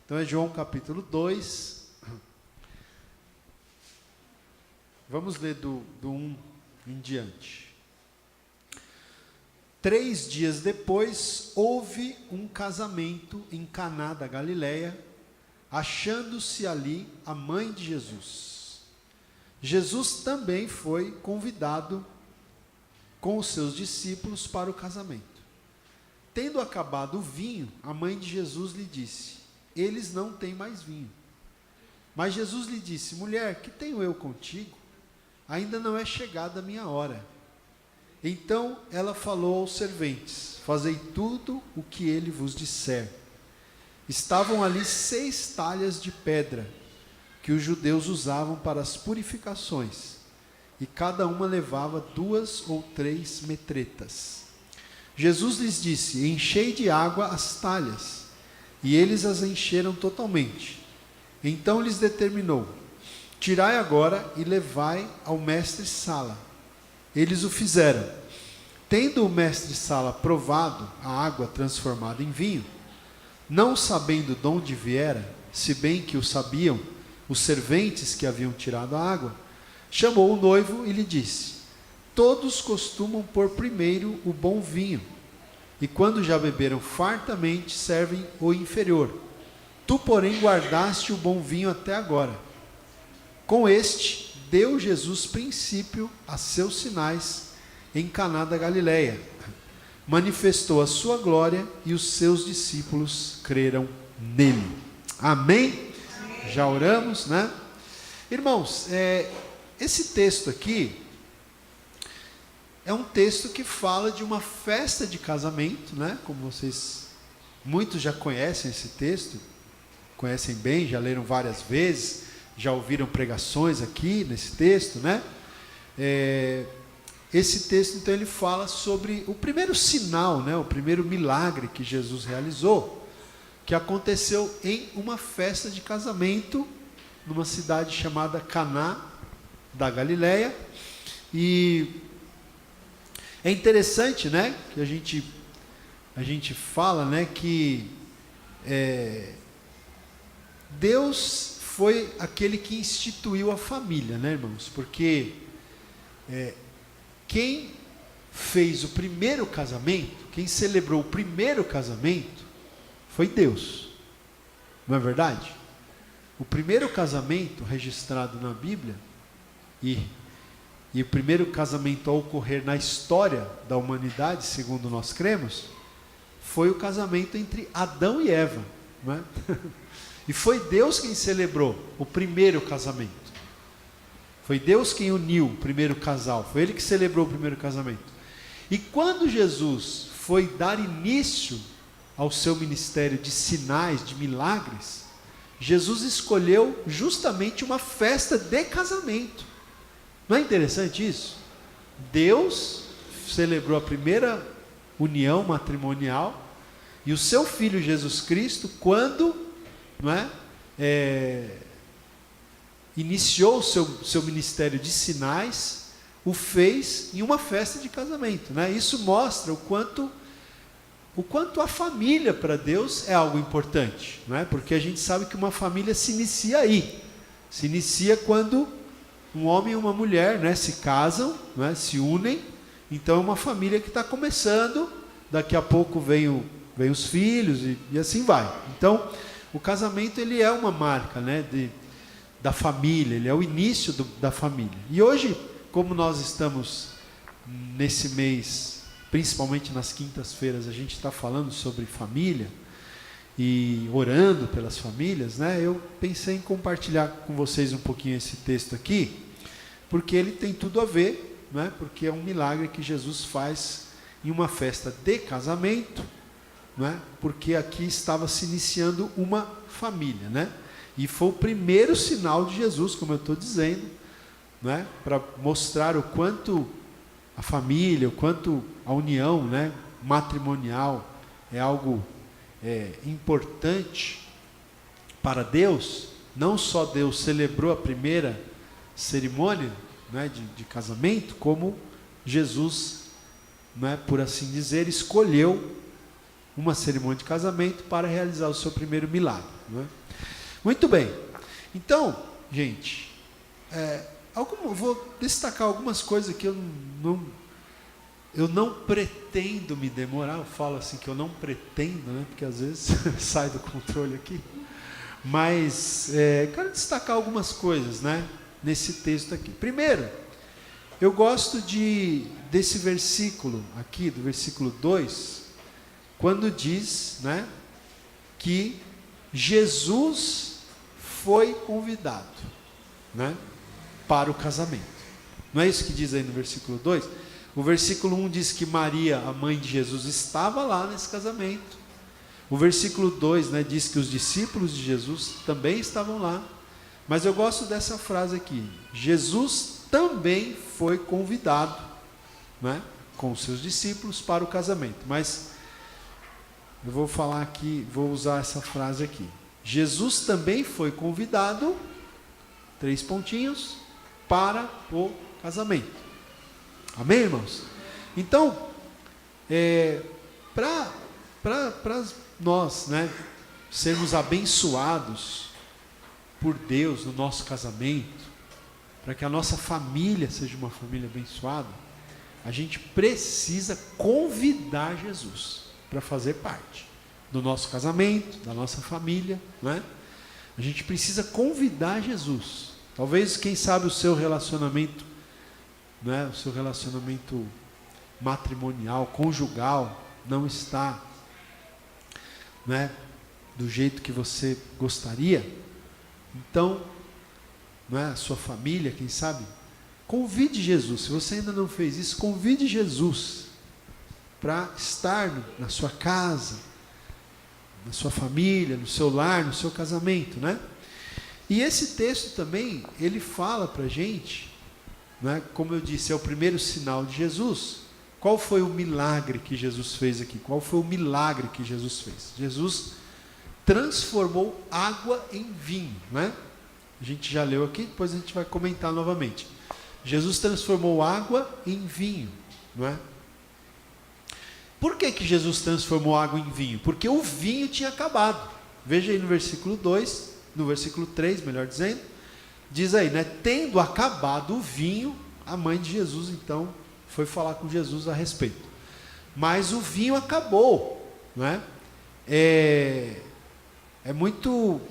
Então é João capítulo 2. Vamos ler do 1 em diante. 3 dias depois, houve um casamento em Caná da Galileia, achando-se ali a mãe de Jesus. Jesus também foi convidado com os seus discípulos para o casamento. Tendo acabado o vinho, a mãe de Jesus lhe disse: eles não têm mais vinho. Mas Jesus lhe disse: mulher, que tenho eu contigo? Ainda não é chegada a minha hora. Então ela falou aos serventes: fazei tudo o que ele vos disser. Estavam ali 6 talhas de pedra, que os judeus usavam para as purificações, e cada uma levava 2 ou 3 metretas. Jesus lhes disse: enchei de água as talhas. E eles as encheram totalmente. Então lhes determinou: tirai agora e levai ao mestre-sala. Eles o fizeram. Tendo o mestre-sala provado a água transformada em vinho, não sabendo de onde viera, se bem que o sabiam os serventes que haviam tirado a água, chamou o noivo e lhe disse: todos costumam pôr primeiro o bom vinho, e quando já beberam fartamente, servem o inferior. Tu, porém, guardaste o bom vinho até agora. Com este, deu Jesus princípio a seus sinais em Caná da Galileia. Manifestou a sua glória e os seus discípulos creram nele. Amém? Amém. Já oramos, né? Irmãos, esse texto aqui é um texto que fala de uma festa de casamento, né? Como vocês, muitos já conhecem esse texto, conhecem bem, já leram várias vezes, já ouviram pregações aqui nesse texto, né? Esse texto, então, ele fala sobre o primeiro sinal, né? O primeiro milagre que Jesus realizou, que aconteceu em uma festa de casamento, numa cidade chamada Caná da Galileia. E é interessante, né, que a gente fala, né, que Deus foi aquele que instituiu a família, né, irmãos? Porque quem fez o primeiro casamento, quem celebrou o primeiro casamento, foi Deus. Não é verdade? O primeiro casamento registrado na Bíblia, e o primeiro casamento a ocorrer na história da humanidade, segundo nós cremos, foi o casamento entre Adão e Eva, não é? E foi Deus quem celebrou o primeiro casamento. Foi Deus quem uniu o primeiro casal. Foi Ele que celebrou o primeiro casamento. E quando Jesus foi dar início ao seu ministério de sinais, de milagres, Jesus escolheu justamente uma festa de casamento. Não é interessante isso? Deus celebrou a primeira união matrimonial e o seu Filho Jesus Cristo, quando, não é, iniciou o seu ministério de sinais, o fez em uma festa de casamento, né? Isso mostra o quanto a família para Deus é algo importante, não é? Porque a gente sabe que uma família se inicia aí, se inicia quando um homem e uma mulher, né, se casam, né, se unem. Então é uma família que está começando, daqui a pouco vem os filhos e assim vai. Então o casamento, ele é uma marca, né, da família, ele é o início da família. E hoje, como nós estamos nesse mês, principalmente nas quintas-feiras, a gente está falando sobre família e orando pelas famílias, né? Eu pensei em compartilhar com vocês um pouquinho esse texto aqui, porque ele tem tudo a ver, né? Porque é um milagre que Jesus faz em uma festa de casamento, né? Porque aqui estava se iniciando uma família, né? E foi o primeiro sinal de Jesus, como eu estou dizendo, né? Para mostrar o quanto a família, o quanto a união, né, matrimonial é algo importante para Deus. Não só Deus celebrou a primeira cerimônia, né, de casamento, como Jesus né, por assim dizer, escolheu uma cerimônia de casamento para realizar o seu primeiro milagre. Né? Muito bem. Então, gente, vou destacar algumas coisas que eu não pretendo me demorar. Eu falo assim que eu não pretendo, né, porque às vezes sai do controle aqui. Mas quero destacar algumas coisas, né, nesse texto aqui. Primeiro, eu gosto desse versículo aqui, do versículo 2, quando diz, né, que Jesus foi convidado, né, para o casamento. Não é isso que diz aí no versículo 2? O versículo 1 diz que Maria, a mãe de Jesus, estava lá nesse casamento. O versículo 2, né, diz que os discípulos de Jesus também estavam lá. Mas eu gosto dessa frase aqui: Jesus também foi convidado, né, com os seus discípulos para o casamento. Mas eu vou falar aqui, vou usar essa frase aqui: Jesus também foi convidado, 3 pontinhos, para o casamento. Amém, irmãos? Então, para nós, né, sermos abençoados por Deus no nosso casamento, para que a nossa família seja uma família abençoada, a gente precisa convidar Jesus para fazer parte do nosso casamento, da nossa família, né? A gente precisa convidar Jesus. Talvez, quem sabe, o seu relacionamento, né, o seu relacionamento matrimonial, conjugal, não está, né, do jeito que você gostaria. Então, né, a sua família, quem sabe, convide Jesus. Se você ainda não fez isso, convide Jesus para estar na sua casa, na sua família, no seu lar, no seu casamento, né? E esse texto também, ele fala para a gente, né, como eu disse, é o primeiro sinal de Jesus. Qual foi o milagre que Jesus fez aqui? Qual foi o milagre que Jesus fez? Jesus transformou água em vinho, né? A gente já leu aqui, depois a gente vai comentar novamente. Jesus transformou água em vinho, não é? Por que Jesus transformou água em vinho? Porque o vinho tinha acabado. Veja aí no versículo 2, no versículo 3, melhor dizendo, diz aí, né? Tendo acabado o vinho, a mãe de Jesus então foi falar com Jesus a respeito. Mas o vinho acabou, não é? É muito,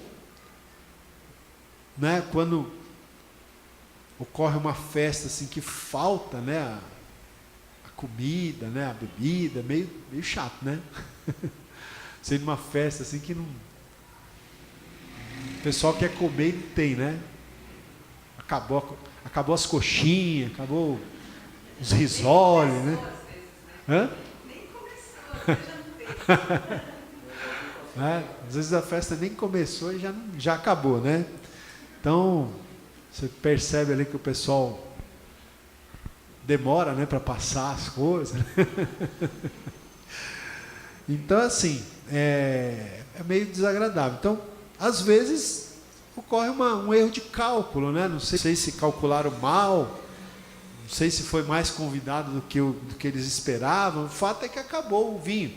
né, quando ocorre uma festa assim que falta, né, a comida, né, a bebida, meio chato, né? Você ir numa festa assim que não, o pessoal quer comer e não tem, né? Acabou as coxinhas, acabou os risoles, né? Hã? Nem começou, já não tem. Às vezes a festa nem começou e já acabou, né? Então, você percebe ali que o pessoal demora, né, para passar as coisas. Então, assim, é meio desagradável. Então, às vezes, ocorre um erro de cálculo, né? Não sei se calcularam mal, não sei se foi mais convidado do que eles esperavam. O fato é que acabou o vinho.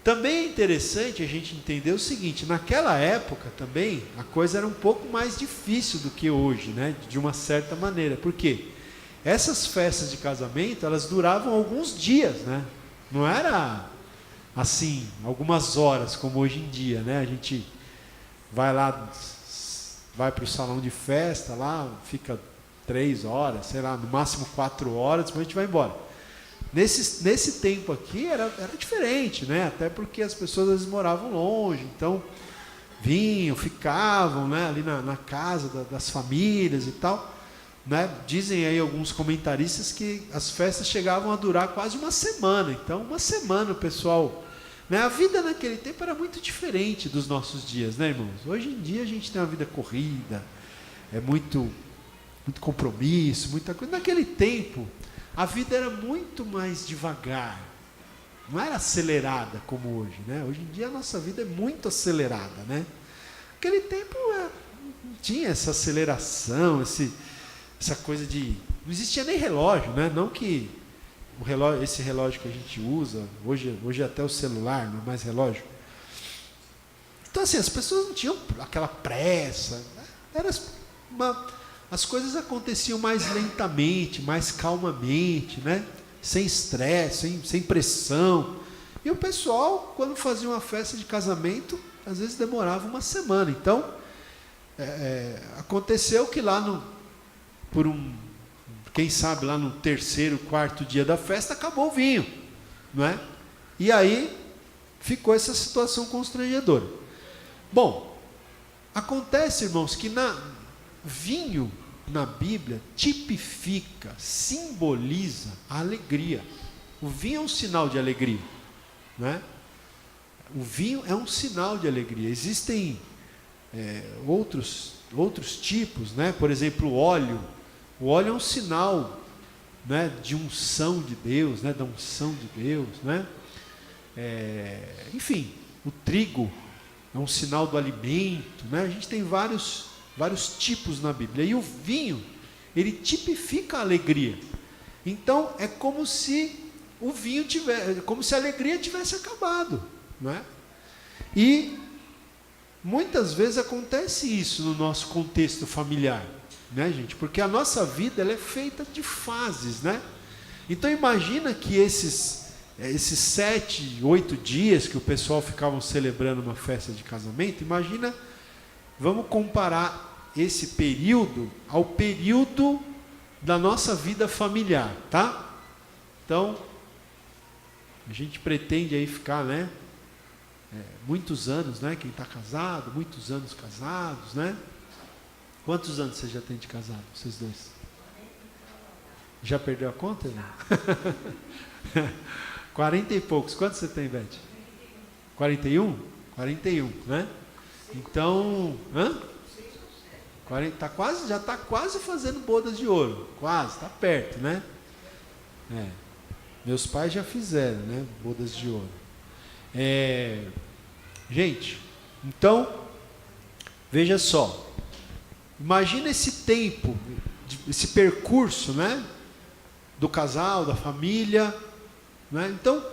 Também é interessante a gente entender o seguinte: naquela época também a coisa era um pouco mais difícil do que hoje, né? De uma certa maneira. Por quê? Essas festas de casamento, elas duravam alguns dias, né? Não era assim, algumas horas como hoje em dia, né? A gente vai lá, vai para o salão de festa lá, fica 3 horas, sei lá, no máximo 4 horas, depois a gente vai embora. Nesse tempo aqui era diferente, né? Até porque as pessoas às vezes moravam longe, então vinham, ficavam, né, ali na casa das famílias e tal, né? Dizem aí alguns comentaristas que as festas chegavam a durar quase uma semana. Então, uma semana o pessoal, né? A vida naquele tempo era muito diferente dos nossos dias, né, irmãos? Hoje em dia a gente tem uma vida corrida, é muito compromisso, muita coisa. Naquele tempo a vida era muito mais devagar, não era acelerada como hoje, né? Hoje em dia a nossa vida é muito acelerada, né? Naquele tempo não tinha essa aceleração, essa coisa de... Não existia nem relógio, né? Não que esse relógio que a gente usa, hoje até o celular, não é mais relógio. Então assim, as pessoas não tinham aquela pressa, né? As coisas aconteciam mais lentamente, mais calmamente, né? Sem estresse, sem pressão. E o pessoal, quando fazia uma festa de casamento, às vezes demorava uma semana. Então, aconteceu que lá quem sabe lá no terceiro, quarto dia da festa, acabou o vinho, não é? E aí ficou essa situação constrangedora. Bom, acontece, irmãos, que vinho na Bíblia tipifica, simboliza a alegria. O vinho é um sinal de alegria, não é? O vinho é um sinal de alegria. Existem outros tipos, né? Por exemplo, o óleo. O óleo é um sinal, né, de unção de Deus, né, da unção de Deus, né? Enfim, o trigo é um sinal do alimento, né? A gente tem vários tipos na Bíblia. E o vinho, ele tipifica a alegria. Então, é como se como se a alegria tivesse acabado, não é? E muitas vezes acontece isso no nosso contexto familiar, né, gente? Porque a nossa vida, ela é feita de fases, né? Então imagina que esses 7, 8 dias que o pessoal ficava celebrando uma festa de casamento, vamos comparar esse período ao período da nossa vida familiar, tá? Então, a gente pretende aí ficar, né, muitos anos, né? Quem está casado, muitos anos casados, né? Quantos anos você já tem de casado, vocês dois? Já perdeu a conta, né? 40 e poucos. Quantos você tem, Beth? 41? 41, né? Então, 40, já está quase fazendo bodas de ouro. Quase, está perto, né? Meus pais já fizeram, né? Bodas de ouro. Gente, então, veja só. Imagina esse tempo, esse percurso, né? Do casal, da família, né? Então,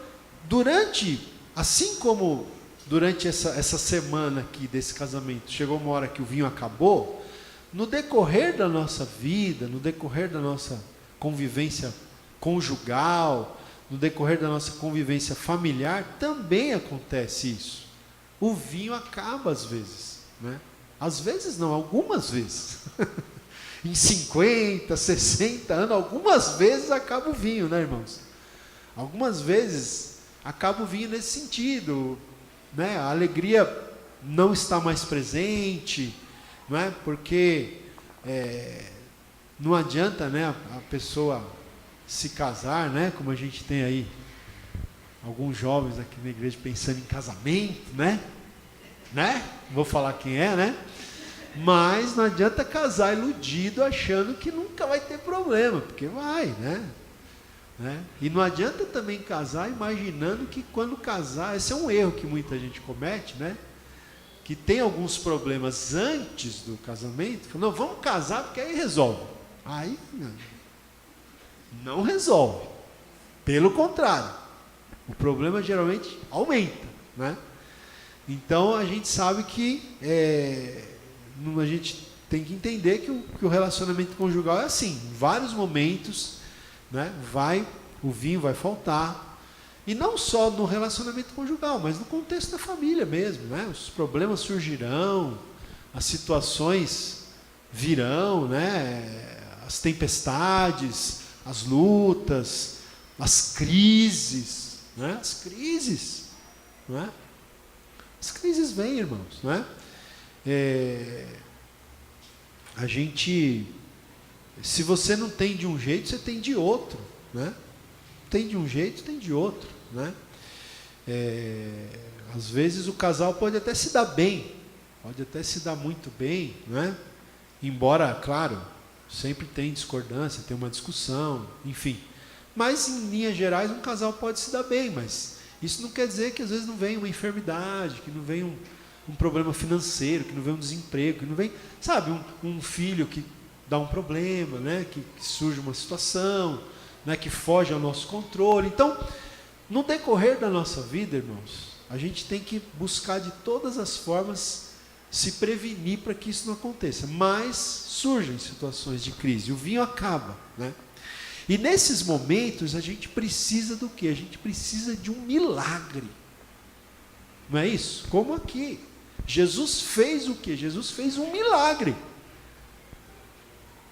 assim como durante essa semana aqui desse casamento, chegou uma hora que o vinho acabou, no decorrer da nossa vida, no decorrer da nossa convivência conjugal, no decorrer da nossa convivência familiar, também acontece isso. O vinho acaba às vezes, né? Às vezes não, algumas vezes. Em 50, 60 anos, algumas vezes acaba o vinho, né, irmãos? Algumas vezes acaba o vinho nesse sentido, né? A alegria não está mais presente, não é? Porque não adianta, né, a pessoa se casar, né? Como a gente tem aí alguns jovens aqui na igreja pensando em casamento, né? Vou falar quem é, né? Mas não adianta casar iludido achando que nunca vai ter problema, porque vai, né? E não adianta também casar imaginando que quando casar, esse é um erro que muita gente comete, né? Que tem alguns problemas antes do casamento, que não, vamos casar porque aí resolve. Aí não resolve. Pelo contrário, o problema geralmente aumenta, né? Então a gente sabe que a gente tem que entender que o relacionamento conjugal é assim, em vários momentos, né, o vinho vai faltar, e não só no relacionamento conjugal, mas no contexto da família mesmo, né? Os problemas surgirão, as situações virão, né? As tempestades, as lutas, as crises, né? As crises, né? As crises vêm, irmãos, né? A gente, se você não tem de um jeito, você tem de outro, né? Tem de um jeito, tem de outro, né? Às vezes o casal pode até se dar bem, pode até se dar muito bem, né? Embora, claro, sempre tem discordância, tem uma discussão, enfim. Mas em linhas gerais um casal pode se dar bem, mas isso não quer dizer que às vezes não vem uma enfermidade, que não vem um problema financeiro, que não vem um desemprego, que não vem, sabe, um filho que dá um problema, né? Que surge uma situação, né, que foge ao nosso controle. Então, no decorrer da nossa vida, irmãos, a gente tem que buscar de todas as formas se prevenir para que isso não aconteça. Mas surgem situações de crise, o vinho acaba, né? E nesses momentos a gente precisa do quê? A gente precisa de um milagre. Não é isso? Como aqui. Jesus fez o quê? Jesus fez um milagre.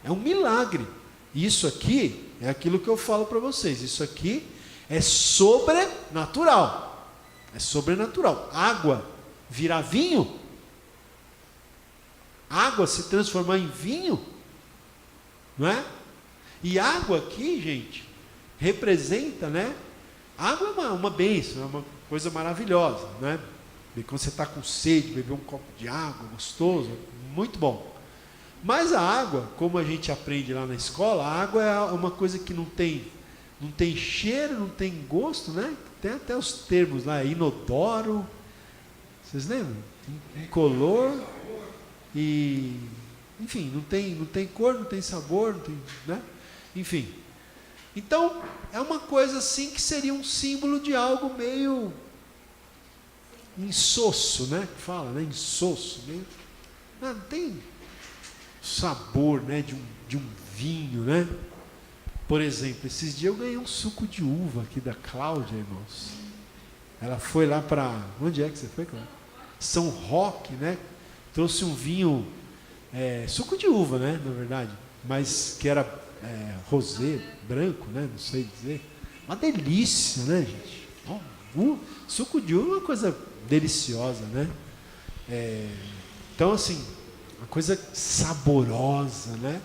É um milagre. Isso aqui é aquilo que eu falo para vocês. Isso aqui é sobrenatural. É sobrenatural. Água virar vinho. Água se transformar em vinho. Não é? E água aqui, gente, representa, né? Água é uma bênção, é uma coisa maravilhosa, né? E quando você está com sede, beber um copo de água, gostoso, muito bom. Mas a água, como a gente aprende lá na escola, a água é uma coisa que não tem cheiro, não tem gosto, né? Tem até os termos lá, inodoro, vocês lembram? Incolor, e, enfim, não tem cor, não tem sabor, não tem, né? Enfim, então é uma coisa assim que seria um símbolo de algo meio insosso, né? Fala, né? Insosso, meio, não tem sabor, né? De um vinho, né? Por exemplo, esses dias eu ganhei um suco de uva aqui da Cláudia, irmãos. Ela foi lá para, onde é que você foi, Cláudia? São Roque, né? Trouxe um vinho, suco de uva, né? Na verdade, mas que era rosé, branco, né? Não sei dizer. Uma delícia, né, gente? Suco de uva é uma coisa deliciosa, né? Então, assim, uma coisa saborosa, né?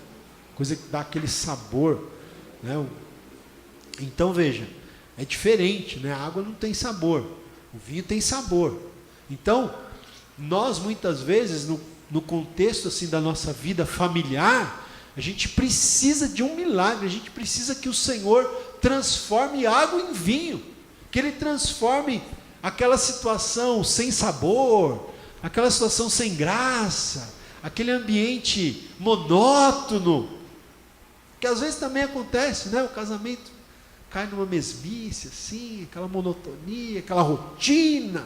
Coisa que dá aquele sabor, né? Então, veja, é diferente, né? A água não tem sabor, o vinho tem sabor. Então, nós muitas vezes, no contexto assim da nossa vida familiar, a gente precisa de um milagre, a gente precisa que o Senhor transforme água em vinho, que Ele transforme aquela situação sem sabor, aquela situação sem graça, aquele ambiente monótono, que às vezes também acontece, né? O casamento cai numa mesmice assim, aquela monotonia, aquela rotina,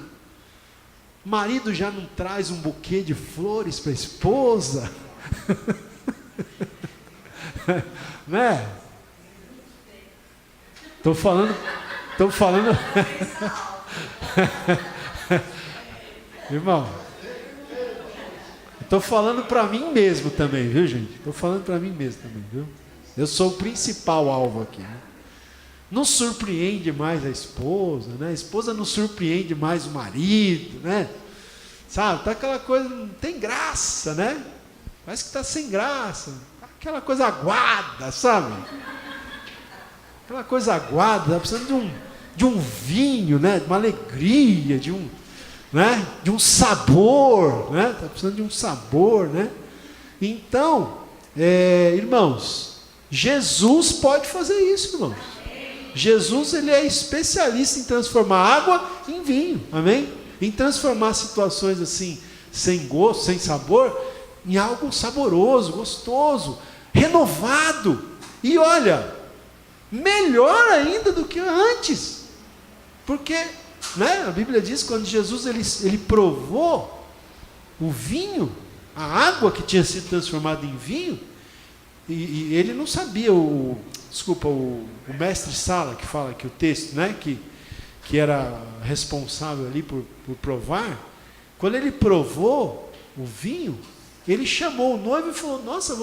o marido já não traz um buquê de flores para a esposa, né? Estou falando irmão, estou falando para mim mesmo também, viu, gente? Estou falando para mim mesmo também, viu? Eu sou o principal alvo aqui, né? Não surpreende mais a esposa, né? A esposa não surpreende mais o marido, né? Sabe, tá aquela coisa, não tem graça, né? Parece que está sem graça, aquela coisa aguada, sabe? Aquela coisa aguada, tá precisando de um vinho, né? De uma alegria, de um sabor, né? Tá precisando de um sabor, né? Então, irmãos, Jesus pode fazer isso, irmãos. Jesus, ele é especialista em transformar água em vinho, amém? Em transformar situações assim, sem gosto, sem sabor, em algo saboroso, gostoso, renovado, e olha, melhor ainda do que antes, porque, né, a Bíblia diz que quando Jesus ele provou o vinho, a água que tinha sido transformada em vinho, e ele não sabia, o mestre Sala, que fala aqui o texto, né, que era responsável ali por provar, quando ele provou o vinho, ele chamou o noivo e falou: nossa,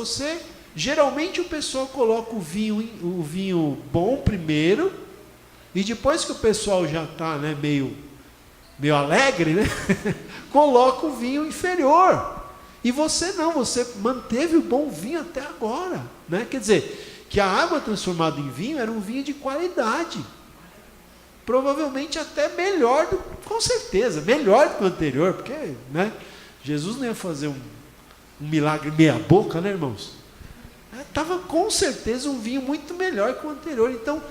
geralmente o pessoal coloca o vinho bom primeiro, e depois que o pessoal já está, né, meio alegre, né, coloca o vinho inferior, e você não, você manteve o bom vinho até agora, né? Quer dizer, que a água transformada em vinho era um vinho de qualidade, provavelmente até melhor, com certeza, melhor do que o anterior, porque, né, Jesus não ia fazer um milagre meia boca, né, irmãos? Estava com certeza um vinho muito melhor que o anterior. Então,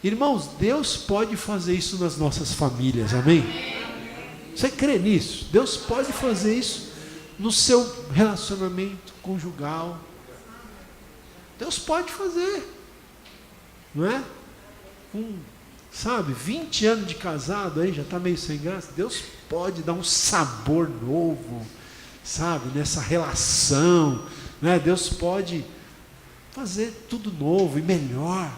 irmãos, Deus pode fazer isso nas nossas famílias, amém? Você crê nisso? Deus pode fazer isso no seu relacionamento conjugal. Deus pode fazer. não é? Sabe, 20 anos de casado aí, já está meio sem graça. Deus pode dar um sabor novo, sabe, nessa relação, né? Deus pode fazer tudo novo e melhor,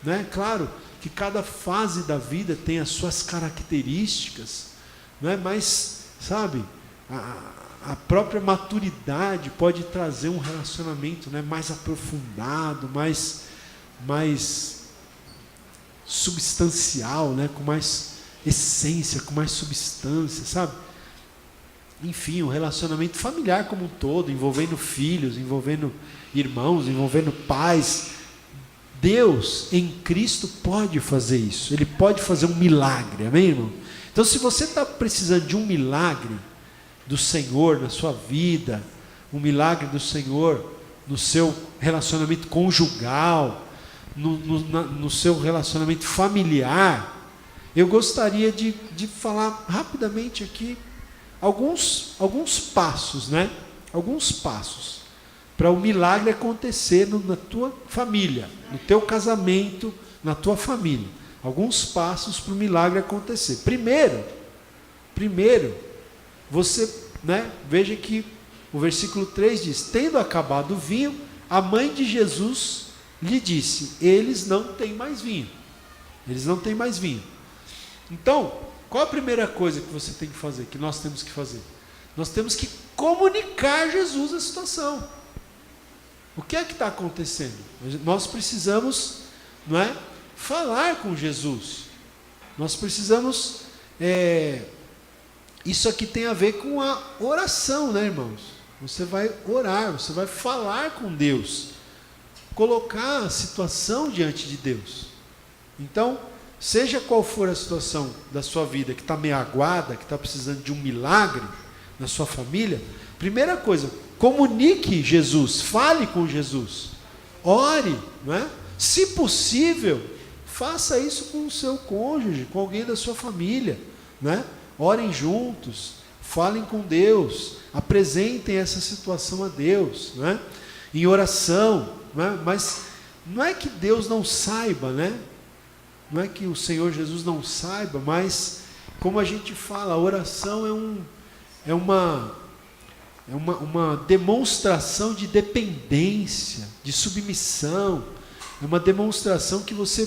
né? Claro que cada fase da vida tem as suas características, né? Mas, sabe, a própria maturidade pode trazer um relacionamento, né, mais aprofundado, mais substancial, né, com mais essência, com mais substância, sabe? Enfim, um relacionamento familiar como um todo, envolvendo filhos, envolvendo irmãos, envolvendo pais. Deus em Cristo pode fazer isso, Ele pode fazer um milagre, amém, irmão? Então, se você está precisando de um milagre do Senhor na sua vida, um milagre do Senhor no seu relacionamento conjugal, no seu relacionamento familiar, eu gostaria de falar rapidamente aqui alguns passos, né? Alguns passos para o milagre acontecer na tua família, no teu casamento, na tua família. Alguns passos para o milagre acontecer. Primeiro, você, né, veja que o versículo 3 diz: tendo acabado o vinho, a mãe de Jesus lhe disse: eles não têm mais vinho. Eles não têm mais vinho. Então, qual a primeira coisa que você tem que fazer, que nós temos que fazer? Nós temos que comunicar a Jesus a situação. O que é que está acontecendo? Nós precisamos, não é, falar com Jesus. Nós precisamos... isso aqui tem a ver com a oração, né, irmãos? Você vai orar, você vai falar com Deus, colocar a situação diante de Deus. Então, seja qual for a situação da sua vida que está meio aguada, que está precisando de um milagre na sua família, primeira coisa, comunique Jesus, fale com Jesus, ore, não é? Se possível, faça isso com o seu cônjuge, com alguém da sua família, né? Orem juntos, falem com Deus, apresentem essa situação a Deus, né? Em oração, né? Mas não é que Deus não saiba, né? Não é que o Senhor Jesus não saiba, mas como a gente fala, a oração é uma demonstração de dependência, de submissão, é uma demonstração que você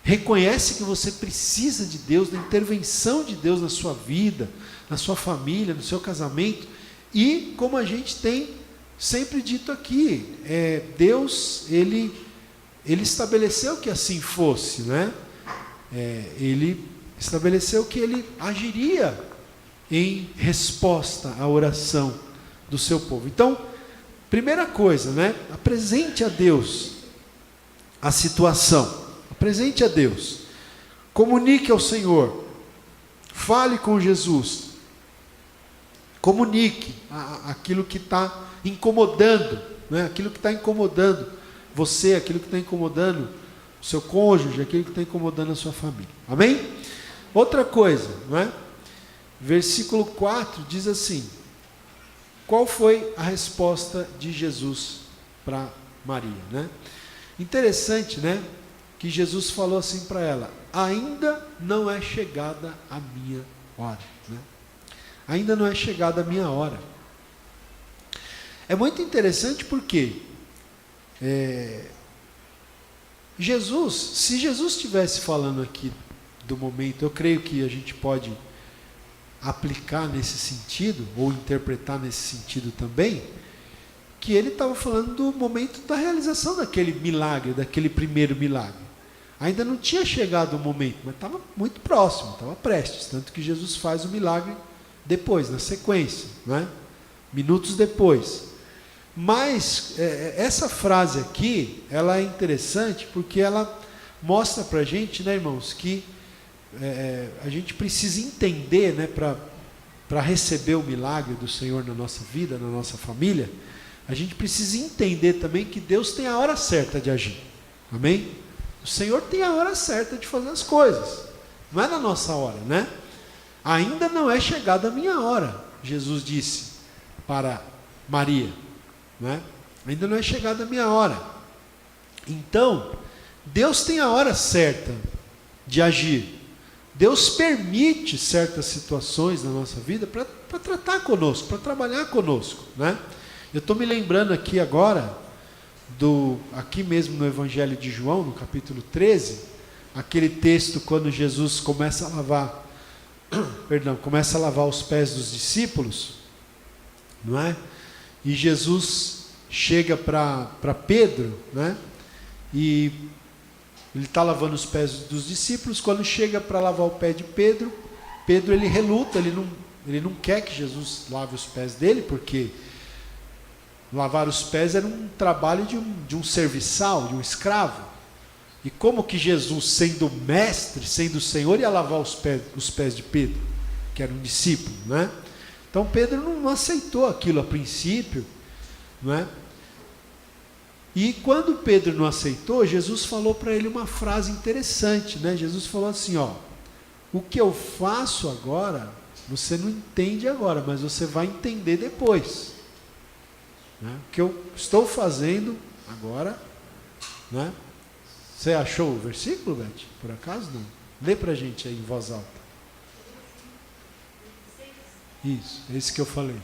reconhece que você precisa de Deus, da intervenção de Deus na sua vida, na sua família, no seu casamento. E como a gente tem sempre dito aqui, Deus, ele estabeleceu que assim fosse, né? Ele estabeleceu que Ele agiria em resposta à oração do seu povo. Então, primeira coisa, né? Apresente a Deus a situação. Apresente a Deus. Comunique ao Senhor. Fale com Jesus. Comunique aquilo que está incomodando, né? Aquilo que está incomodando você, aquilo que está incomodando o seu cônjuge, aquilo que está incomodando a sua família. Amém? Outra coisa, não é? Versículo 4 diz assim: qual foi a resposta de Jesus para Maria, né? Interessante, né? Que Jesus falou assim para ela: ainda não é chegada a minha hora, né? Ainda não é chegada a minha hora. É muito interessante porque Jesus, se Jesus estivesse falando aqui do momento, eu creio que a gente pode aplicar nesse sentido, ou interpretar nesse sentido também, que ele estava falando do momento da realização daquele milagre, daquele primeiro milagre. Ainda não tinha chegado o momento, mas estava muito próximo, estava prestes, tanto que Jesus faz o milagre depois, na sequência, né? Minutos depois. Mas essa frase aqui, ela é interessante porque ela mostra para a gente, né, irmãos, que a gente precisa entender, né, para receber o milagre do Senhor na nossa vida, na nossa família, a gente precisa entender também que Deus tem a hora certa de agir. Amém? O Senhor tem a hora certa de fazer as coisas, não é na nossa hora, né? Ainda não é chegada a minha hora, Jesus disse para Maria, né? Ainda não é chegada a minha hora. Então, Deus tem a hora certa de agir. Deus permite certas situações na nossa vida para tratar conosco, para trabalhar conosco, né? Eu estou me lembrando aqui agora, aqui mesmo no Evangelho de João, no capítulo 13, aquele texto quando Jesus começa a lavar os pés dos discípulos, não é? E Jesus chega para Pedro, né? E ele está lavando os pés dos discípulos. Quando chega para lavar o pé de Pedro, ele reluta, ele não quer que Jesus lave os pés dele, porque lavar os pés era um trabalho de um serviçal, de um escravo. E como que Jesus, sendo mestre, sendo Senhor, ia lavar os pés de Pedro, que era um discípulo, né? Então Pedro não aceitou aquilo a princípio, não é? E quando Pedro não aceitou, Jesus falou para ele uma frase interessante, né? Jesus falou assim, ó: o que eu faço agora, você não entende agora, mas você vai entender depois, né? O que eu estou fazendo agora, né? Você achou o versículo, Beth? Por acaso não? Lê para a gente aí em voz alta. Isso, é esse que eu falei.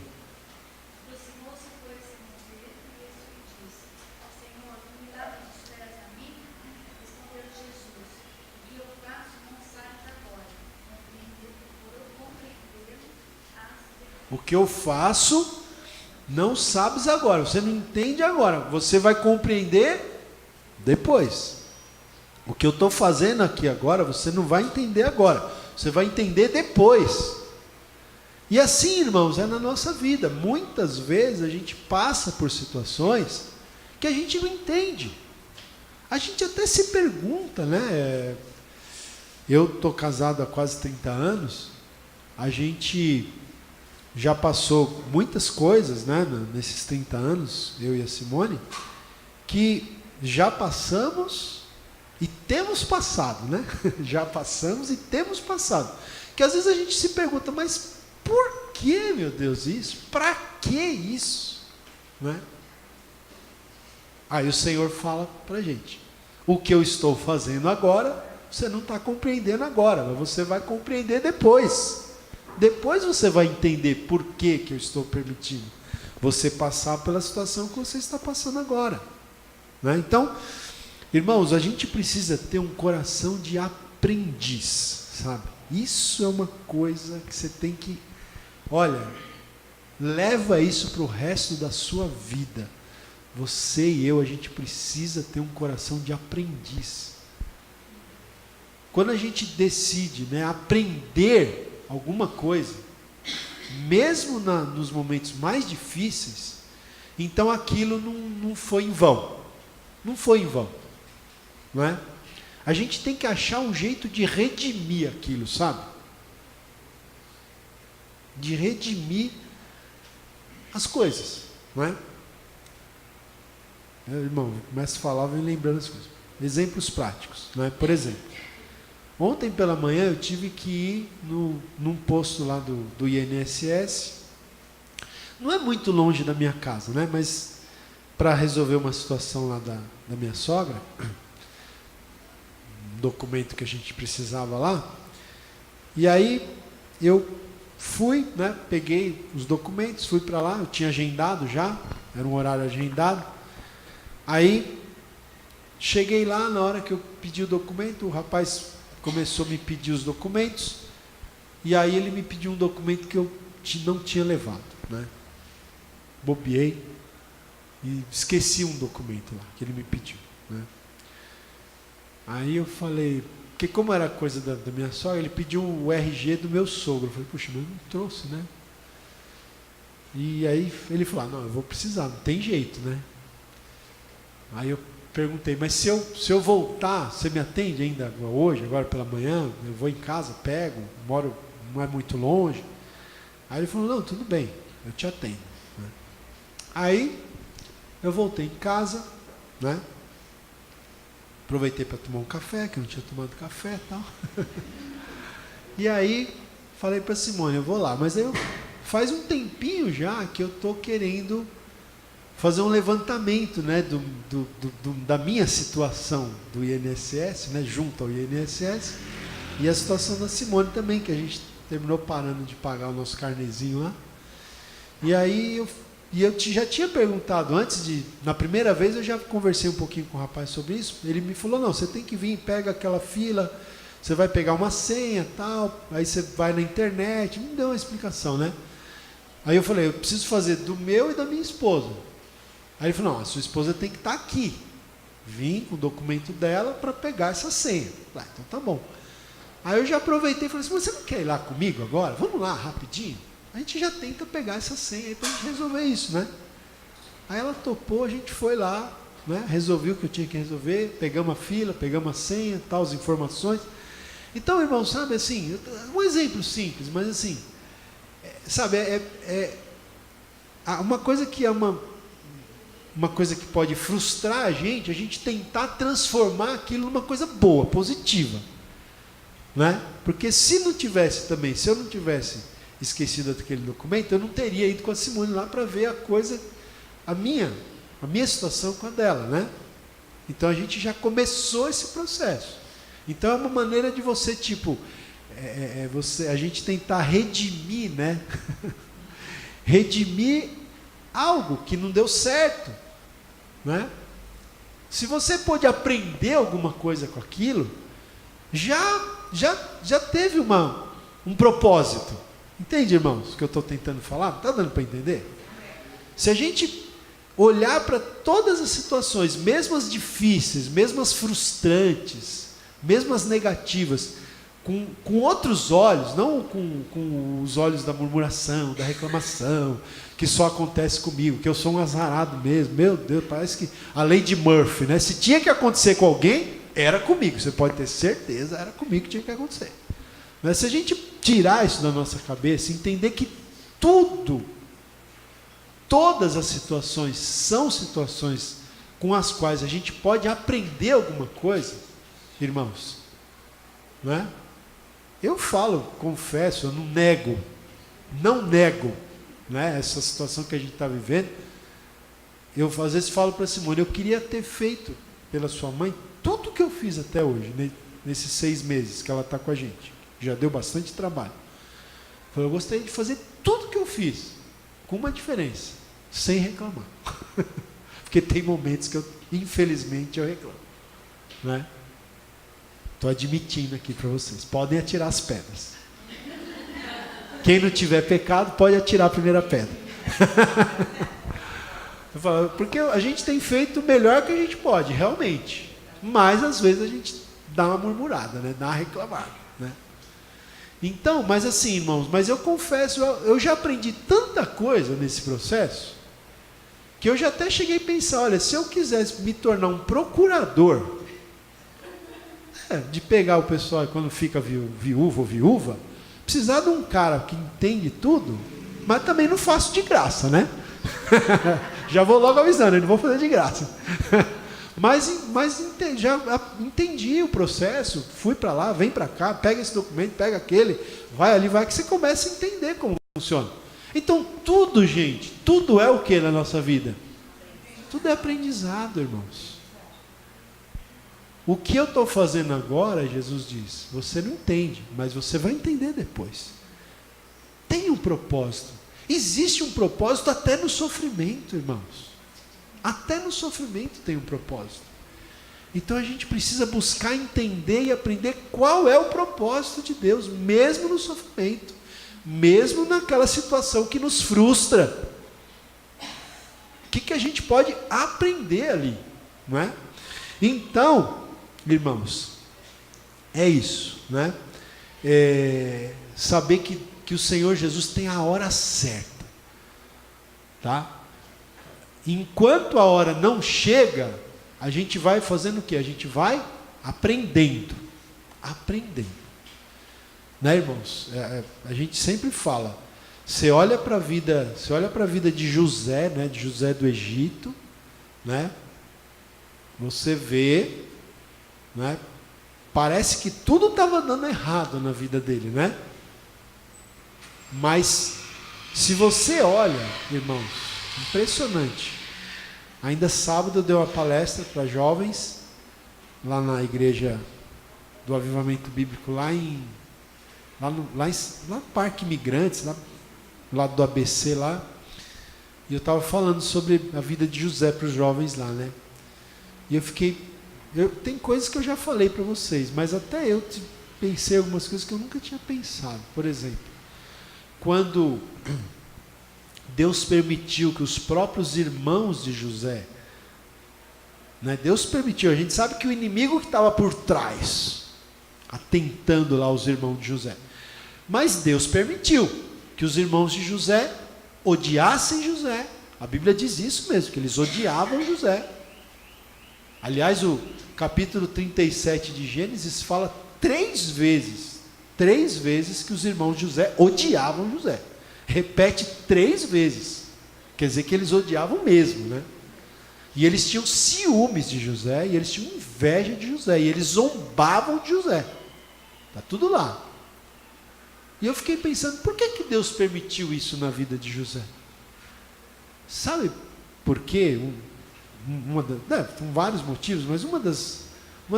O que eu faço, não sabes agora, você não entende agora, você vai compreender depois. O que eu estou fazendo aqui agora, você não vai entender agora, você vai entender depois. E assim, irmãos, é na nossa vida. Muitas vezes a gente passa por situações que a gente não entende. A gente até se pergunta, né? Eu estou casado há quase 30 anos, a gente já passou muitas coisas, né, nesses 30 anos, eu e a Simone, que já passamos e temos passado, né? Já passamos e temos passado. Que às vezes a gente se pergunta, mas por que, meu Deus, isso? Para que isso? Né? Aí o Senhor fala para a gente: o que eu estou fazendo agora, você não está compreendendo agora, mas você vai compreender depois. Depois você vai entender por que eu estou permitindo você passar pela situação que você está passando agora, né? Então, irmãos, a gente precisa ter um coração de aprendiz, sabe? Isso é uma coisa que você tem que, olha, leva isso para o resto da sua vida. Você e eu, a gente precisa ter um coração de aprendiz. Quando a gente decide, né, aprender alguma coisa, mesmo nos momentos mais difíceis, então aquilo não foi em vão. Não foi em vão, não é? A gente tem que achar um jeito de redimir aquilo, sabe? De redimir as coisas, não é? Irmão, começa a falar, vem lembrando as coisas. Exemplos práticos, não é? Por exemplo, ontem pela manhã eu tive que ir num posto lá do INSS. Não é muito longe da minha casa, né? Mas para resolver uma situação lá da minha sogra, um documento que a gente precisava lá. E aí eu fui, né? Peguei os documentos, fui para lá, eu tinha agendado já, era um horário agendado. Aí cheguei lá, na hora que eu pedi o documento, o rapaz começou a me pedir os documentos, e aí ele me pediu um documento que eu não tinha levado, né? Bobeei e esqueci um documento lá que ele me pediu, né? Aí eu falei, porque como era coisa da minha sogra, ele pediu o RG do meu sogro. Eu falei, puxa, mas eu não trouxe, né? E aí ele falou, não, eu vou precisar, não tem jeito, né? Aí eu perguntei, mas se eu voltar, você me atende ainda hoje, agora pela manhã? Eu vou em casa, pego, moro, não é muito longe. Aí ele falou, não, tudo bem, eu te atendo, né? Aí eu voltei em casa, né? Aproveitei para tomar um café, que eu não tinha tomado café e tal. E aí falei para Simone, eu vou lá, mas faz um tempinho já que eu estou querendo fazer um levantamento, né, da minha situação do INSS, né, junto ao INSS, e a situação da Simone também, que a gente terminou parando de pagar o nosso carnezinho lá. E aí eu já tinha perguntado na primeira vez eu já conversei um pouquinho com o rapaz sobre isso. Ele me falou: não, você tem que vir, pega aquela fila, você vai pegar uma senha, tal, aí você vai na internet. Me deu uma explicação, né? Aí eu falei: eu preciso fazer do meu e da minha esposa. Aí ele falou: não, a sua esposa tem que estar aqui. Vim com o documento dela para pegar essa senha. Ah, então tá bom. Aí eu já aproveitei e falei assim: você não quer ir lá comigo agora? Vamos lá, rapidinho. A gente já tenta pegar essa senha aí para a gente resolver isso, né? Aí ela topou, a gente foi lá, né? Resolvi o que eu tinha que resolver, pegamos a fila, pegamos a senha, tal, as informações. Então, irmão, sabe assim, um exemplo simples, mas assim, sabe, uma coisa que é uma coisa que pode frustrar a gente tentar transformar aquilo numa coisa boa, positiva, né? Porque se eu não tivesse esquecido daquele documento, eu não teria ido com a Simone lá para ver a minha situação com a dela, né? Então a gente já começou esse processo. Então é uma maneira de você, a gente tentar redimir, né? Redimir algo que não deu certo, né? Se você pôde aprender alguma coisa com aquilo, já teve um propósito. Entende, irmãos, o que eu estou tentando falar? Está dando para entender? Se a gente olhar para todas as situações, mesmo as difíceis, mesmo as frustrantes, mesmo as negativas, com outros olhos, não com os olhos da murmuração, da reclamação, que só acontece comigo, que eu sou um azarado mesmo, meu Deus, parece que a lei de Murphy, né? Se tinha que acontecer com alguém, era comigo, você pode ter certeza, era comigo que tinha que acontecer. Mas se a gente tirar isso da nossa cabeça, entender que todas as situações são situações com as quais a gente pode aprender alguma coisa, irmãos, não é? Eu confesso, eu não nego, né, essa situação que a gente está vivendo. Eu às vezes falo para a Simone: eu queria ter feito pela sua mãe tudo o que eu fiz até hoje, nesses 6 meses que ela está com a gente. Já deu bastante trabalho. Eu gostaria de fazer tudo o que eu fiz, com uma diferença: sem reclamar. Porque tem momentos que infelizmente eu reclamo, né? Estou admitindo aqui para vocês. Podem atirar as pedras. Quem não tiver pecado pode atirar a primeira pedra. Eu falo, porque a gente tem feito o melhor que a gente pode, realmente. Mas às vezes a gente dá uma murmurada, né? Dá uma reclamada, né? Então, mas assim, irmãos, mas eu confesso, eu já aprendi tanta coisa nesse processo, que eu já até cheguei a pensar: olha, se eu quisesse me tornar um procurador, de pegar o pessoal quando fica viúvo ou viúva, precisar de um cara que entende tudo, mas também não faço de graça, né? Já vou logo avisando, eu não vou fazer de graça. Mas já entendi o processo, fui para lá, vem para cá, pega esse documento, pega aquele, vai ali, vai, que você começa a entender como funciona. Então tudo, gente, tudo é o que na nossa vida? Tudo é aprendizado, irmãos. O que eu estou fazendo agora, Jesus diz, você não entende, mas você vai entender depois. Tem um propósito. Existe um propósito até no sofrimento, irmãos. Até no sofrimento tem um propósito. Então a gente precisa buscar entender e aprender qual é o propósito de Deus, mesmo no sofrimento, mesmo naquela situação que nos frustra. O que a gente pode aprender ali, não é? Então, irmãos, é isso, né? Saber que o Senhor Jesus tem a hora certa, tá? Enquanto a hora não chega, a gente vai fazendo o quê? A gente vai aprendendo, né, irmãos? A gente sempre fala, você olha para a vida de José, né, de José do Egito, né? Você vê, né? Parece que tudo estava dando errado na vida dele, né? Mas se você olha, irmãos, impressionante, Ainda sábado eu dei uma palestra para jovens, lá na igreja do Avivamento Bíblico, lá no Parque Imigrantes, lá do lado do ABC lá. E eu estava falando sobre a vida de José para os jovens lá, né? E tem coisas que eu já falei para vocês, mas até eu pensei algumas coisas que eu nunca tinha pensado. Por exemplo, quando Deus permitiu que os próprios irmãos de José, né, Deus permitiu, a gente sabe que o inimigo que estava por trás, atentando lá os irmãos de José, mas Deus permitiu que os irmãos de José odiassem José. A Bíblia diz isso mesmo, que eles odiavam José. Aliás, o capítulo 37 de Gênesis fala 3 vezes que os irmãos de José odiavam José. Repete 3 vezes. Quer dizer que eles odiavam mesmo, né? E eles tinham ciúmes de José, e eles tinham inveja de José, e eles zombavam de José. Está tudo lá. E eu fiquei pensando, por que Deus permitiu isso na vida de José? Sabe por quê? Tem vários motivos, mas uma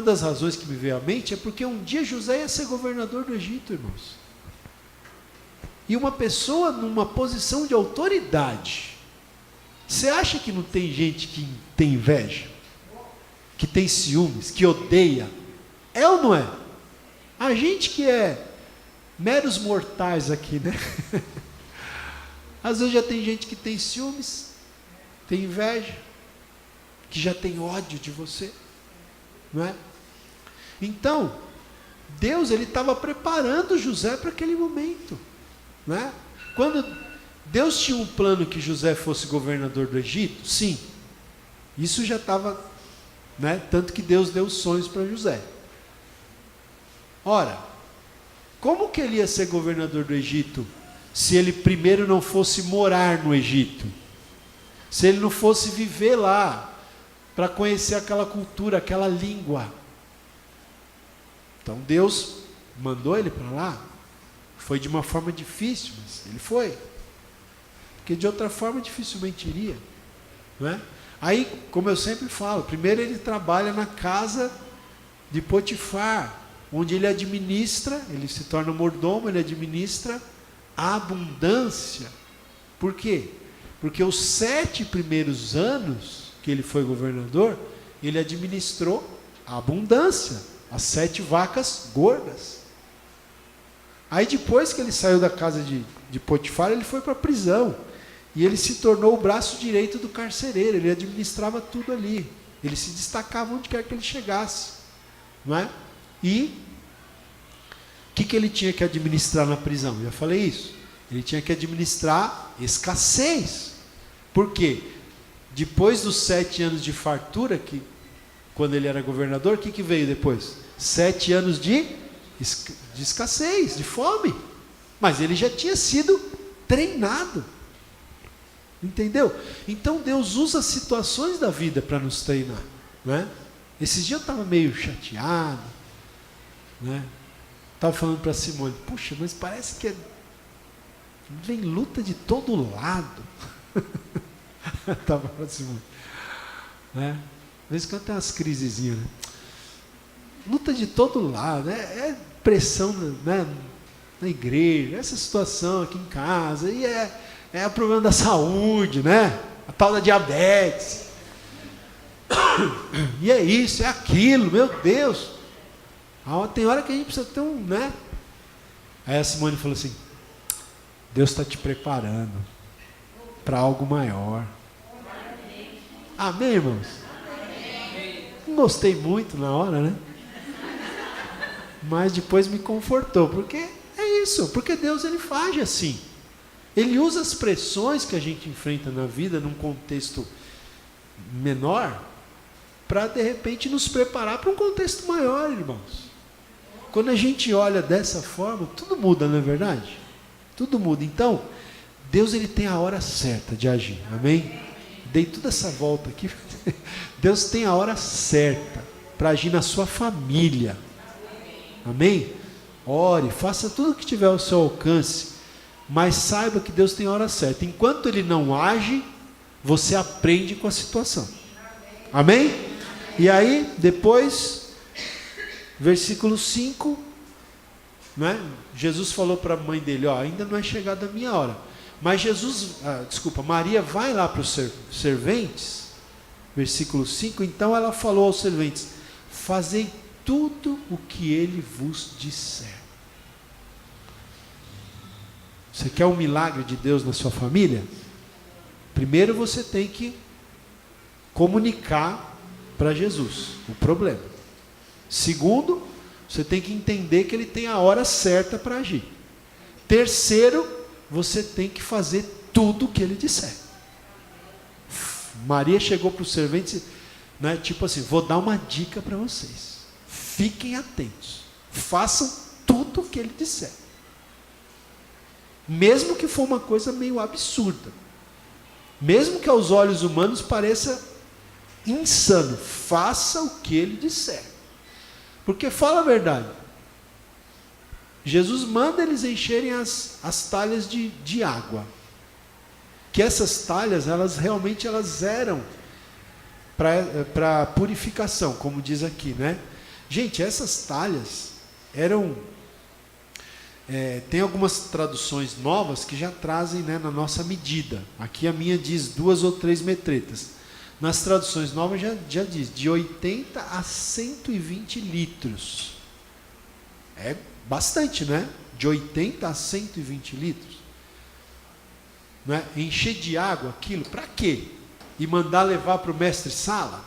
das razões que me veio à mente é porque um dia José ia ser governador do Egito, irmãos. E uma pessoa numa posição de autoridade, você acha que não tem gente que tem inveja? Que tem ciúmes, que odeia? É ou não é? A gente que é meros mortais aqui, né? Às vezes já tem gente que tem ciúmes, tem inveja, que já tem ódio de você, não é? Então, Deus, ele estava preparando José para aquele momento, não é? Quando Deus tinha um plano que José fosse governador do Egito, sim, isso já estava, né? Tanto que Deus deu sonhos para José. Ora, como que ele ia ser governador do Egito se ele primeiro não fosse morar no Egito? Se ele não fosse viver lá para conhecer aquela cultura, aquela língua? Então Deus mandou ele para lá. Foi de uma forma difícil, mas ele foi. Porque de outra forma dificilmente iria, não é? Aí, como eu sempre falo, primeiro ele trabalha na casa de Potifar, onde ele administra, ele se torna mordomo, ele administra a abundância. Por quê? Porque os 7 primeiros anos que ele foi governador, ele administrou a abundância, as 7 vacas gordas. Aí depois que ele saiu da casa de Potifar, ele foi para a prisão, e ele se tornou o braço direito do carcereiro, ele administrava tudo ali, ele se destacava onde quer que ele chegasse, não é? E o que ele tinha que administrar na prisão? Eu já falei isso. Ele tinha que administrar escassez. Por quê? Depois dos 7 anos de fartura, quando ele era governador, o que veio depois? 7 anos de escassez, de fome. Mas ele já tinha sido treinado. Entendeu? Então Deus usa situações da vida para nos treinar, não é? Esses dias eu estava meio chateado, né? Estava falando para Simone, puxa, mas parece que vem luta de todo lado. Estava para Simone, né? Às vezes quando tem umas crisezinhas, né? Luta de todo lado, é pressão, né, na igreja, essa situação aqui em casa, e é o problema da saúde, né? A tal da diabetes. E é isso, é aquilo, meu Deus. Tem hora que a gente precisa ter né? Aí a Simone falou assim, Deus está te preparando para algo maior. Amém, irmãos? Não gostei muito na hora, né? Mas depois me confortou, porque é isso, porque Deus ele faz assim. Ele usa as pressões que a gente enfrenta na vida, num contexto menor, para de repente nos preparar para um contexto maior, irmãos. Quando a gente olha dessa forma, tudo muda, não é verdade? Tudo muda. Então, Deus ele tem a hora certa de agir, amém? Dei toda essa volta aqui. Deus tem a hora certa para agir na sua família, amém? Ore, faça tudo o que tiver ao seu alcance, mas saiba que Deus tem a hora certa. Enquanto ele não age, você aprende com a situação. Amém? E aí, depois, versículo 5, né? Jesus falou para a mãe dele, ó, ainda não é chegada a minha hora. Mas Maria vai lá para os serventes, versículo 5, então ela falou aos serventes, fazei tudo o que ele vos disser. Você quer um milagre de Deus na sua família? Primeiro você tem que comunicar para Jesus o problema. Segundo, você tem que entender que ele tem a hora certa para agir. Terceiro, você tem que fazer tudo o que ele disser. Maria chegou para os serventes, né, tipo assim, vou dar uma dica para vocês. Fiquem atentos. Façam tudo o que ele disser. Mesmo que for uma coisa meio absurda. Mesmo que aos olhos humanos pareça insano. Faça o que ele disser. Porque fala a verdade. Jesus manda eles encherem as talhas de água. Que essas talhas, elas realmente eram para purificação, como diz aqui, né? Gente, essas talhas eram... tem algumas traduções novas que já trazem, né, na nossa medida. Aqui a minha diz 2 ou 3 metretas. Nas traduções novas já diz de 80 a 120 litros. É bastante, né? De 80 a 120 litros. Né? Encher de água aquilo, para quê? E mandar levar para o mestre-sala?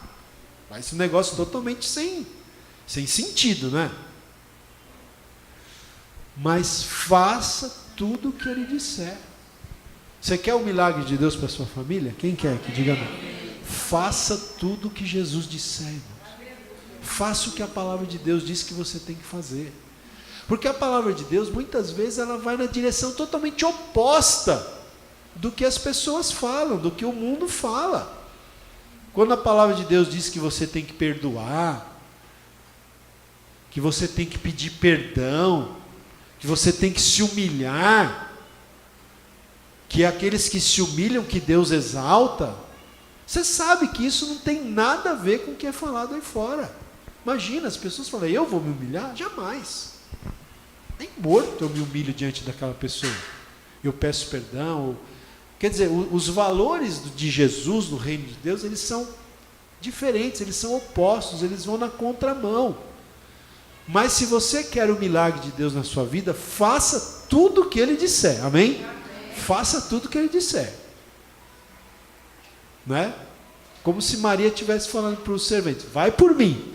Faz um negócio totalmente sem sentido, né? Mas faça tudo o que ele disser. Você quer o milagre de Deus para a sua família? Quem quer que diga não? Faça tudo o que Jesus disser, irmãos. Faça o que a palavra de Deus diz que você tem que fazer. Porque a palavra de Deus, muitas vezes, ela vai na direção totalmente oposta do que as pessoas falam, do que o mundo fala. Quando a palavra de Deus diz que você tem que perdoar, que você tem que pedir perdão, que você tem que se humilhar, que é aqueles que se humilham que Deus exalta, você sabe que isso não tem nada a ver com o que é falado aí fora. Imagina, as pessoas falam, eu vou me humilhar? Jamais. Nem morto eu me humilho diante daquela pessoa. Eu peço perdão. Quer dizer, os valores de Jesus no reino de Deus, eles são diferentes, eles são opostos, eles vão na contramão. Mas se você quer o milagre de Deus na sua vida, faça tudo o que ele disser, amém? Faça tudo o que ele disser. Não é? Como se Maria estivesse falando para os serventes, vai por mim.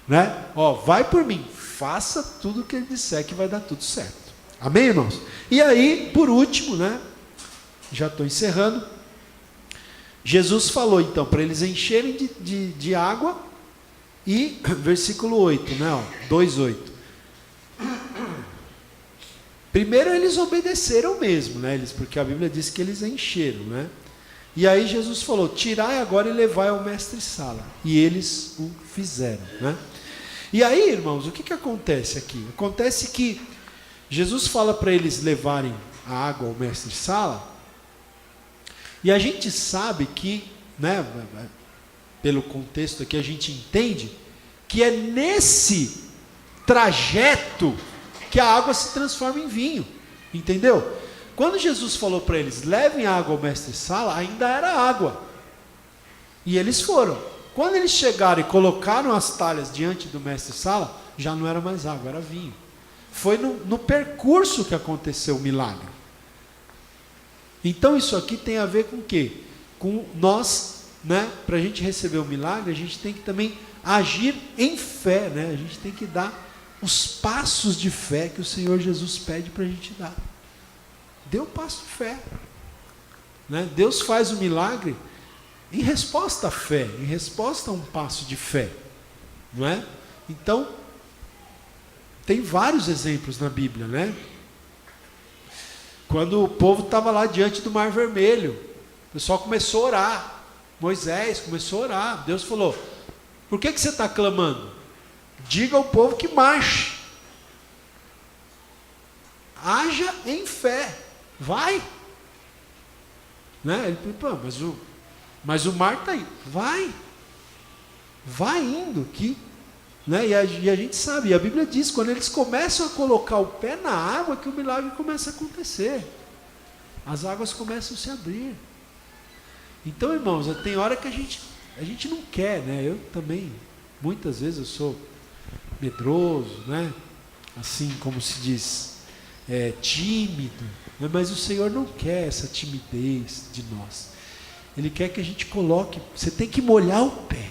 Né? Ó, vai por mim, faça tudo o que ele disser que vai dar tudo certo. Amém, irmãos? E aí, por último, né? Já estou encerrando. Jesus falou então para eles encherem de água. E versículo 8, né? 2:8. Primeiro eles obedeceram mesmo, né? Porque a Bíblia diz que eles encheram, né? E aí Jesus falou, tirai agora e levai ao mestre-sala. E eles o fizeram, né? E aí, irmãos, o que acontece aqui? Acontece que Jesus fala para eles levarem a água ao mestre-sala, e a gente sabe que, né, pelo contexto aqui, a gente entende que é nesse trajeto que a água se transforma em vinho, entendeu? Quando Jesus falou para eles, levem a água ao mestre-sala, ainda era água, e eles foram. Quando eles chegaram e colocaram as talhas diante do mestre-sala, já não era mais água, era vinho. Foi no percurso que aconteceu o milagre. Então isso aqui tem a ver com o quê? Com nós, né, para a gente receber o milagre, a gente tem que também agir em fé, né? A gente tem que dar os passos de fé que o Senhor Jesus pede para a gente dar. Dê o passo de fé, né? Deus faz o milagre em resposta à fé, em resposta a um passo de fé, não é? Então, tem vários exemplos na Bíblia, né? Quando o povo estava lá diante do Mar Vermelho, o pessoal começou a orar. Moisés começou a orar. Deus falou, por que você está clamando? Diga ao povo que marche. Haja em fé. Vai. Né? Ele falou, mas o mar está aí. Vai indo, né? E a gente sabe, a Bíblia diz, quando eles começam a colocar o pé na água, que o milagre começa a acontecer. As águas começam a se abrir. Então, irmãos, tem hora que a gente não quer, né? Eu também, muitas vezes eu sou medroso, né? Assim como se diz, tímido, né? Mas o Senhor não quer essa timidez de nós. Ele quer que a gente coloque, você tem que molhar o pé.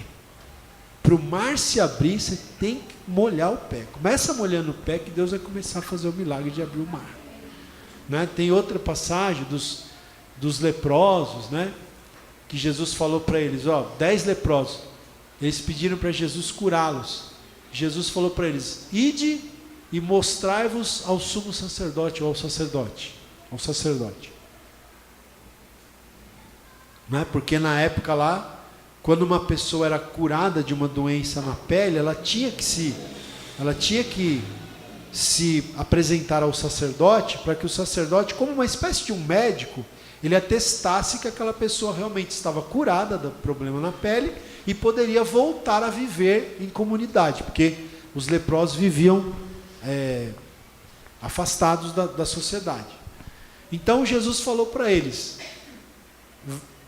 Para o mar se abrir, você tem que molhar o pé. Começa molhando o pé que Deus vai começar a fazer o milagre de abrir o mar. Né? Tem outra passagem dos leprosos, né? Que Jesus falou para eles, 10 leprosos. Eles pediram para Jesus curá-los. Jesus falou para eles, ide e mostrai-vos ao sumo sacerdote, ou ao sacerdote. Né? Porque na época lá, quando uma pessoa era curada de uma doença na pele, ela tinha que se apresentar ao sacerdote, para que o sacerdote, como uma espécie de um médico, ele atestasse que aquela pessoa realmente estava curada do problema na pele e poderia voltar a viver em comunidade, porque os leprosos viviam afastados da sociedade. Então Jesus falou para eles,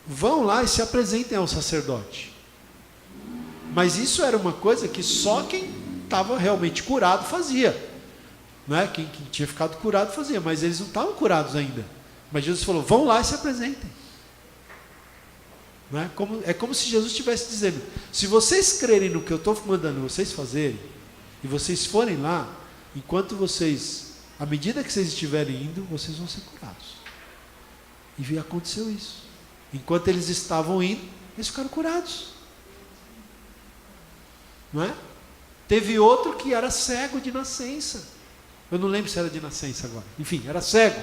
vão lá e se apresentem ao sacerdote. Mas isso era uma coisa que só quem estava realmente curado fazia, né? Quem tinha ficado curado fazia, mas eles não estavam curados ainda. Mas Jesus falou, vão lá e se apresentem. Né? É como se Jesus estivesse dizendo, se vocês crerem no que eu estou mandando vocês fazerem, e vocês forem lá, à medida que vocês estiverem indo, vocês vão ser curados. E aconteceu isso. Enquanto eles estavam indo, eles ficaram curados. Não é? Teve outro que era cego de nascença. Eu não lembro se era de nascença agora. Enfim, era cego.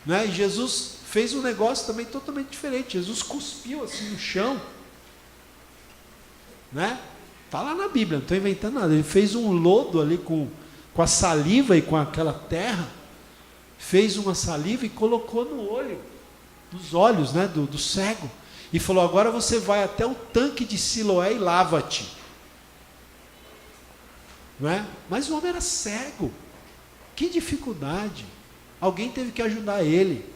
Não é? E Jesus fez um negócio também totalmente diferente. Jesus cuspiu assim no chão. Né? Está lá na Bíblia, não estou inventando nada. Ele fez um lodo ali com a saliva e com aquela terra. Fez uma saliva e colocou no olho. Nos olhos, né, do cego, e falou, agora você vai até o tanque de Siloé e lava-te. Não é? Mas o homem era cego, que dificuldade, alguém teve que ajudar ele,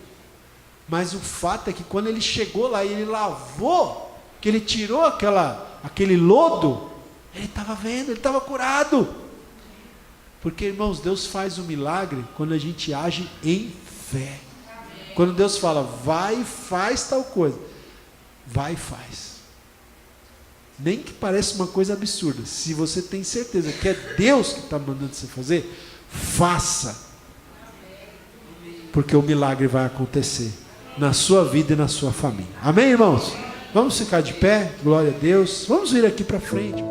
mas o fato é que quando ele chegou lá e ele lavou, que ele tirou aquele lodo, ele estava vendo, ele estava curado, porque irmãos, Deus faz o milagre quando a gente age em fé. Quando Deus fala, vai e faz tal coisa, vai e faz. Nem que pareça uma coisa absurda, se você tem certeza que é Deus que está mandando você fazer, faça. Porque o milagre vai acontecer na sua vida e na sua família. Amém, irmãos? Vamos ficar de pé, glória a Deus. Vamos vir aqui para frente.